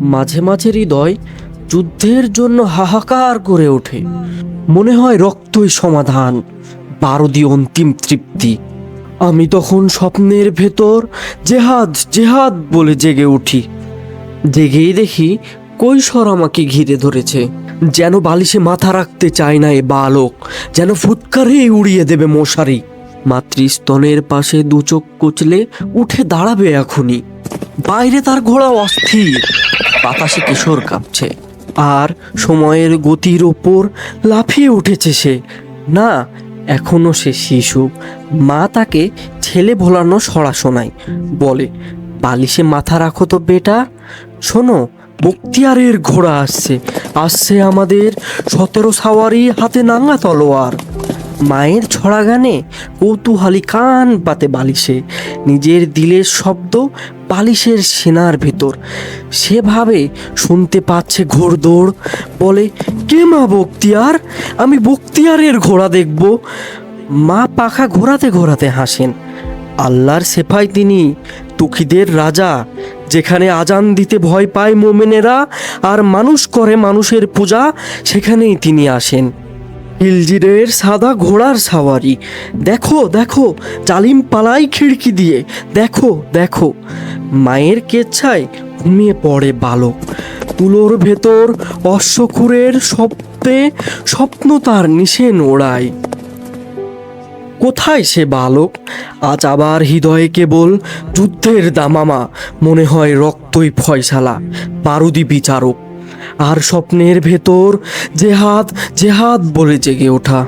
মাঝে মাঝে হৃদয় যুদ্ধের জন্য হাহাকার করে ওঠে। মনে হয় রক্তই সমাধান, বারুদি অন্তিম তৃপ্তি। আমি তখন স্বপ্নের ভেতর জেহাদ জেহাদ বলে জেগে উঠি। জেগেই দেখি কৈশোর আমাকে ঘিরে ধরেছে। যেন বালিশে মাথা রাখতে চায় না এ বালক, যেন ফুৎকারেই উড়িয়ে দেবে মশারি। মাতৃস্তনের পাশে দু চোখ কচলে উঠে দাঁড়াবে এখনই। বাইরে তার ঘোড়া অস্থির, বাতাসে কিশোর কাঁপছে, আর সময়ের গতির ওপর লাফিয়ে উঠেছে সে। না, এখনো সে শিশু। মা তাকে ছেলে ভোলানো সরা শোনায়, বলে, বালিশে মাথা রাখো তো বেটা। শোনো, বক্তিয়ারের ঘোড়া আসছে, আসছে আমাদের 17 সাওয়ারি, হাতে নাঙ্গা তলোয়ার। মায়ের ছড়া গানে কৌতূহলী কান পাতে বালিশে, নিজের দিলের শব্দ বালিশের সেনার ভেতর। সে ভাবে শুনতে পাচ্ছে ঘোড়দৌড়। বলে, কে মা বক্তিয়ার? আমি বক্তিয়ারের ঘোড়া দেখব। মা পাখা ঘোরাতে ঘোরাতে হাসেন। আল্লাহর সেফাই তিনি, তুকিদের রাজা। যেখানে আজান দিতে ভয় পায় মোমেনেরা আর মানুষ করে মানুষের পূজা, সেখানেই তিনি আসেন। হিলজিরের সাদা ঘোড়ার সাওয়ারি। দেখো দেখো, জালিম পালাই খিড়কি দিয়ে। দেখো দেখো। মায়ের কেচ্ছায় ঘুমিয়ে পড়ে বালক। তুলোর ভেতর অশ্বক্ষুরের শব্দে স্বপ্ন তার নিশেন ওড়ায়। কোথায় সে বালক? আজ আবার হৃদয়ে কেবল যুদ্ধের দামামা। মনে হয় রক্তই ফয়সালা, বারুদি বিচারক। আর স্বপ্নের ভেতর জেহাদ জেহাদ বলে জেগে ওঠা।